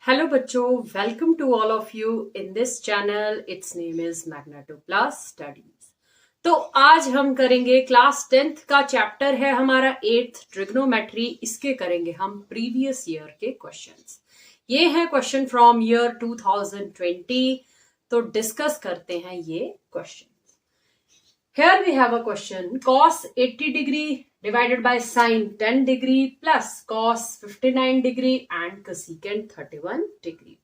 Hello बच्चों, welcome to all of you in this channel. Its name is Magna2 Plus Studies. तो आज हम करेंगे क्लास 10th का चैप्टर है हमारा 8th ट्रिग्नोमेट्री. इसके करेंगे हम प्रीवियस ईयर के क्वेश्चंस. ये है क्वेश्चन फ्रॉम ईयर 2020. तो डिस्कस करते हैं ये question. Here we have a question. Cos 80 degree divided by sin 10 degree plus cos 59 degree and cosecant 31 degree.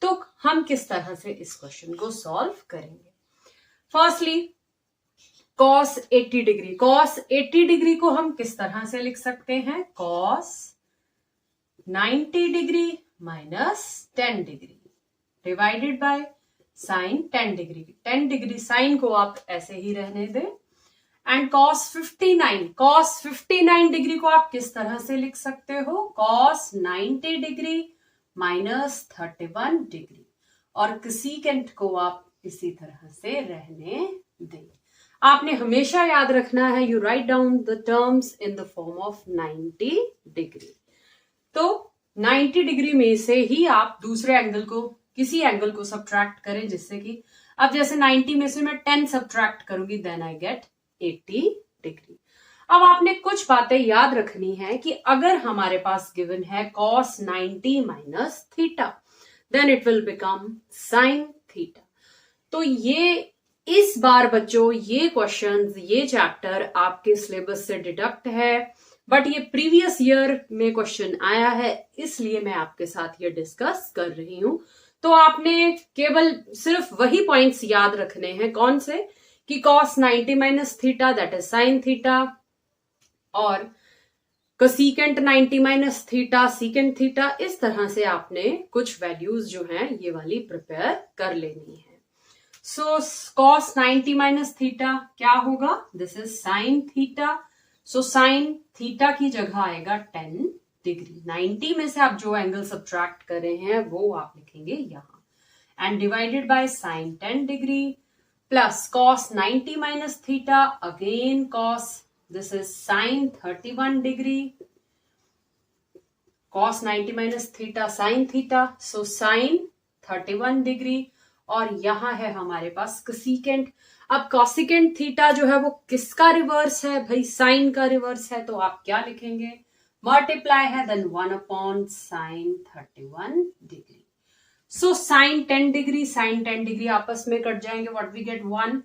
तो हम किस तरह से इस क्वेश्चन को सॉल्व करेंगे? Firstly cos 80 degree. cos 80 degree को हम किस तरह से लिख सकते हैं? cos 90 degree minus 10 degree divided by sine 10 degree. 10 degree sine को आप ऐसे ही रहने दें. एंड cos 59 डिग्री को आप किस तरह से लिख सकते हो? cos 90 degree minus 31 degree. और कोसेकेंट को आप इसी तरह से रहने दें. आपने हमेशा याद रखना है, you write down the terms in the form of 90 degree. तो 90 डिग्री में से ही आप दूसरे एंगल को, किसी एंगल को सब्ट्रैक्ट करें, जिससे कि अब जैसे 90 में से मैं 10 सब्ट्रैक्ट करूंगी, देन आई गेट 80 डिग्री. अब आपने कुछ बातें याद रखनी है कि अगर हमारे पास गिवन है cos 90 minus theta, then it will become sin theta. तो ये इस बार बच्चों ये क्वेश्चंस, ये चैप्टर आपके सिलेबस से डिडक्ट है, बट ये प्रीवियस ईयर में क्वेश्चन आया है, इसलिए मैं आपके साथ ये डिस्कस कर रही हूं. तो आपने केवल सिर्फ वही पॉइंट्स याद रखने हैं. कौन से? कि cos 90 minus theta that is sin theta, और cosecant 90 minus theta secant theta. इस तरह से आपने कुछ वैल्यूज जो हैं ये वाली प्रिपेयर कर लेनी है. सो cos 90 माइनस थीटा क्या होगा? This is sin theta. So sin theta की जगह आएगा 10 डिग्री. 90 में से आप जो एंगल सब्ट्रैक्ट कर रहे हैं वो आप लिखेंगे यहां. And divided by sin 10 degree plus cos 90 minus theta, again cos, this is sin 31 degree. cos 90 minus theta sin theta, so sin 31 degree. और यहां है हमारे पास कोसेकेंट. अब कोसेकेंट थीटा जो है वो किसका रिवर्स है? भाई साइन का रिवर्स है. तो आप क्या लिखेंगे? मल्टीप्लाई है, then 1 upon sin 31 degree. So sin 10 degree sin 10 degree आपस में कट जाएंगे. What we get 1.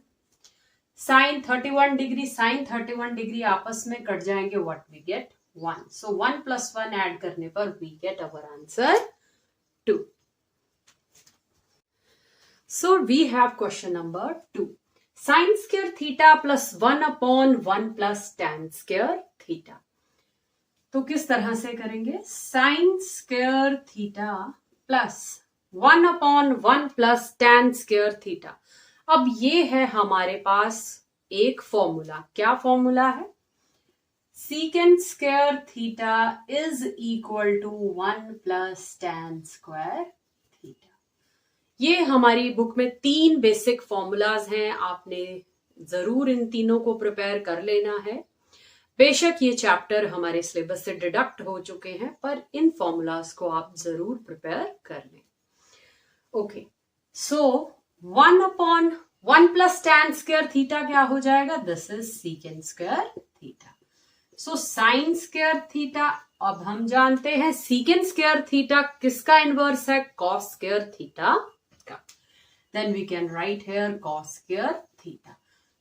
sin 31 degree sin 31 degree आपस में कट जाएंगे. What we get 1. So 1 plus 1 add करने पर we get our answer 2. So we have question number 2. sin square theta plus 1 upon 1 plus tan square theta. तो किस तरह से करेंगे? sin square theta plus 1 upon 1 plus tan square theta. अब ये है हमारे पास एक फॉर्मूला. क्या फॉर्मूला है? Secant square theta is equal to 1 plus tan square theta. ये हमारी बुक में 3 बेसिक फॉर्मूलाज हैं. आपने जरूर इन तीनों को प्रिपेयर कर लेना है. बेशक ये चैप्टर हमारे सिलेबस से डिडक्ट हो चुके हैं, पर इन फॉर्मूलाज को आप जरूर प्रिपेयर कर लें. Okay, so 1 upon 1 plus tan square theta क्या हो जाएगा? This is secant square theta. So sine square theta. अब हम जानते हैं सीकेंट स्क्वायर थीटा किसका इनवर्स है? cos स्क्वायर थीटा का. Then we can write here cos square theta.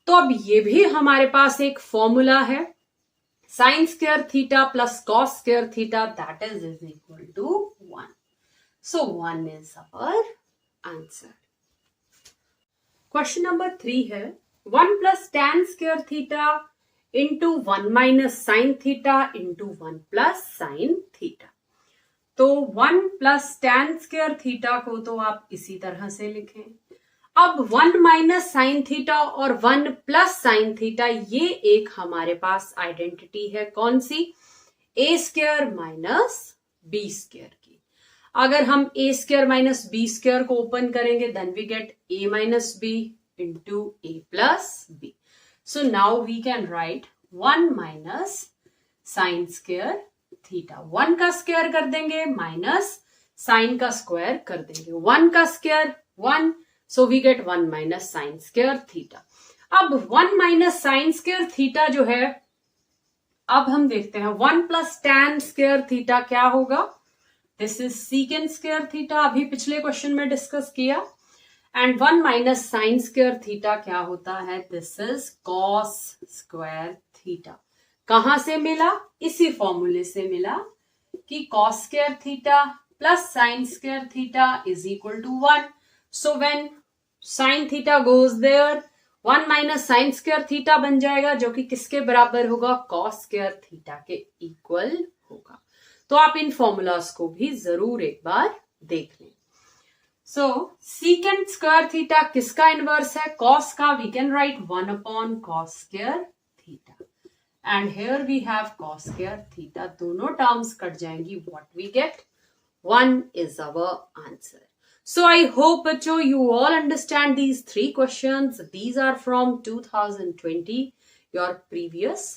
तो अब ये भी हमारे पास एक फॉर्मूला है. sin square theta plus cos square theta that is equal to 1. So 1 is our answer. Question number 3 है 1 plus tan square theta into 1 minus sine theta into 1 plus sine theta. तो 1 plus tan square theta को तो आप इसी तरह से लिखें. अब 1 माइनस साइन थीटा और 1 प्लस साइन थीटा, ये एक हमारे पास आइडेंटिटी है. कौन सी? A square minus B square की. अगर हम A square minus B square को ओपन करेंगे, then we get A minus B into A plus B. So now we can write 1 minus sine square theta. 1 का square कर देंगे minus sign का square कर देंगे। 1 का square 1, so we get 1 minus sine square theta. अब 1 minus sine square theta जो है, अब हम देखते हैं 1 प्लस टैन स्क्वायर थीटा क्या होगा। This is secant square theta, अभी पिछले क्वेश्चन में डिस्कस किया। And 1 minus sine square theta क्या होता है, this is cos square theta. कहां से मिला, इसी फॉर्मूले से मिला कि cos square theta plus sine square theta is equal to 1। So when sine theta goes there, 1 minus sine square theta बन जाएगा, जो कि किसके बराबर होगा, कॉस स्क्वायर थीटा के इक्वल होगा। तो आप इन फॉर्मूलाज को भी जरूर एक बार देख लें। सो सीकेंट स्क्वायर थीटा किसका इनवर्स है, कॉस का। We can write 1 upon cos square theta and here we have cos square theta. दोनों टर्म्स कट जाएंगी, what we get 1 is our answer. So I hope बच्चों you all understand these 3 questions. These are from 2020, your previous